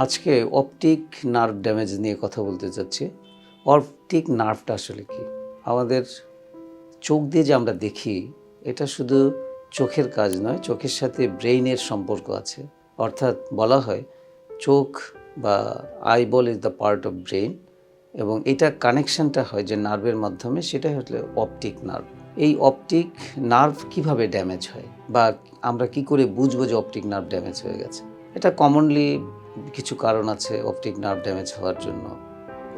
আজকে optic nerve damage নিয়ে কথা বলতে চাচ্ছি। অপটিক নার্ভটা আসলে কি? আমাদের চোখ দিয়ে যে আমরা দেখি, এটা শুধু চোখের কাজ নয়, চোখের সাথে ব্রেইনের সম্পর্ক আছে। অর্থাৎ বলা হয় চোখ বা eyeball is the part of brain, এবং এটা কানেকশনটা হয় যে নার্ভের মাধ্যমে, সেটাই হলো অপটিক নার্ভ। এই অপটিক নার্ভ কিভাবে ড্যামেজ হয় বা আমরা কি করে বুঝবো যে অপটিক নার্ভ ড্যামেজ হয়ে গেছে? এটা কমনলি কিছু কারণ আছে অপটিক নার্ভ ড্যামেজ হওয়ার জন্য।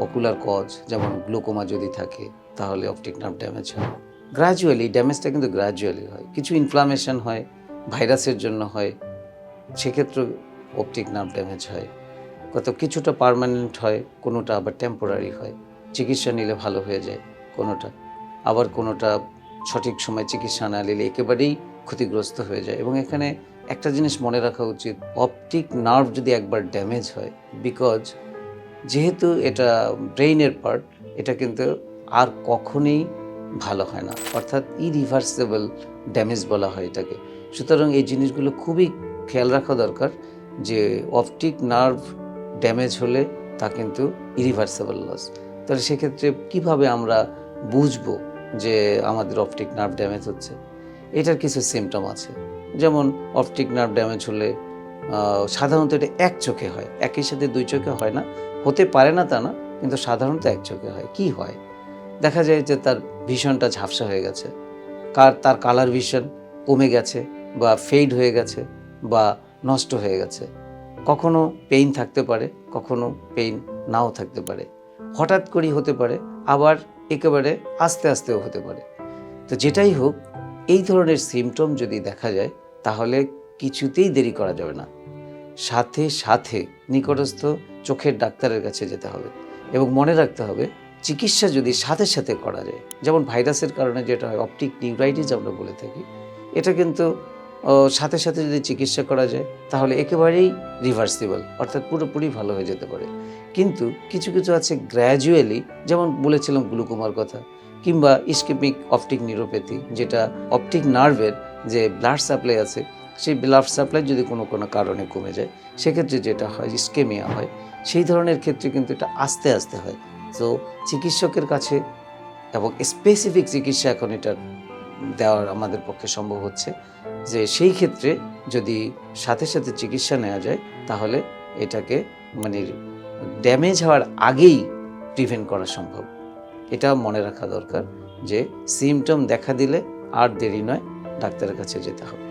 অকুলার কজ, যেমন গ্লুকোমা যদি থাকে তাহলে অপটিক নার্ভ ড্যামেজ হয়। গ্র্যাজুয়ালি ড্যামেজটা কিন্তু গ্র্যাজুয়ালি হয়, কিছু ইনফ্লামেশন হয়, ভাইরাসের জন্য হয়, সেক্ষেত্রে অপটিক নার্ভ ড্যামেজ হয়। কত কিছুটা পার্মানেন্ট হয়, কোনোটা আবার টেম্পোরারি হয়, চিকিৎসা নিলে ভালো হয়ে যায় কোনোটা, আবার কোনোটা সঠিক সময় চিকিৎসা না নিলে একেবারেই ক্ষতিগ্রস্ত হয়ে যায়। এবং এখানে একটা জিনিস মনে রাখা উচিত, অপটিক নার্ভ যদি একবার ড্যামেজ হয়, বিকজ যেহেতু এটা ব্রেইনের পার্ট, এটা কিন্তু আর কখনোই ভালো হয় না, অর্থাৎ ইরিভার্সেবল ড্যামেজ বলা হয় এটাকে। সুতরাং এই জিনিসগুলো খুবই খেয়াল রাখা দরকার যে অপটিক নার্ভ ড্যামেজ হলে তা কিন্তু ইরিভার্সেবল লস। তাহলে সেক্ষেত্রে কিভাবে আমরা বুঝবো যে আমাদের অপটিক নার্ভ ড্যামেজ হচ্ছে? এটার কিছু সিমটম আছে। যেমন অপটিক নার্ভ ড্যামেজ হলে সাধারণত এটা এক চোখে হয়, একই সাথে দুই চোখে হয় না, হতে পারে না তা না, কিন্তু সাধারণত এক চোখে হয়। কি হয়? দেখা যায় যে তার ভিশনটা ঝাপসা হয়ে গেছে, তার কালার ভিশন কমে গেছে বা ফেড হয়ে গেছে বা নষ্ট হয়ে গেছে। কখনো পেইন থাকতে পারে, কখনো পেইন নাও থাকতে পারে, হঠাৎ করেই হতে পারে, আবার একেবারে আস্তে আস্তেও হতে পারে। তো যেটাই হোক, এই ধরনের সিমটম যদি দেখা যায় তাহলে কিছুতেই দেরি করা যাবে না, সাথে সাথে নিকটস্থ চোখের ডাক্তারের কাছে যেতে হবে। এবং মনে রাখতে হবে, চিকিৎসা যদি সাথে সাথে করা যায়, যেমন ভাইরাসের কারণে যেটা হয় অপটিক নিউরাইটিস আমরা বলে থাকি, এটা কিন্তু সাথে সাথে যদি চিকিৎসা করা যায় তাহলে একেবারেই রিভার্সিবল, অর্থাৎ পুরোপুরি ভালো হয়ে যেতে পারে। কিন্তু কিছু কিছু আছে গ্র্যাজুয়ালি, যেমন বলেছিলাম গ্লুকোমার কথা, কিংবা ইসকেমিক অপটিক নিউরোপ্যাথি, যেটা অপটিক নার্ভের যে ব্লাড সাপ্লাই আছে, সেই ব্লাড সাপ্লাই যদি কোনো কারণে কমে যায়, সেক্ষেত্রে যেটা হয় ইসকেমিয়া হয়। সেই ধরনের ক্ষেত্রে কিন্তু এটা আস্তে আস্তে হয়। তো চিকিৎসকের কাছে এবং স্পেসিফিক চিকিৎসা এখন এটা দেওয়ার আমাদের পক্ষে সম্ভব হচ্ছে, যে সেই ক্ষেত্রে যদি সাথে সাথে চিকিৎসা নেওয়া যায় তাহলে এটাকে মানে ড্যামেজ হওয়ার আগেই প্রিভেন্ট করা সম্ভব। এটা মনে রাখা দরকার যে সিমটম দেখা দিলে আর দেরি নয়, ডাক্তারের কাছে যেতে হবে।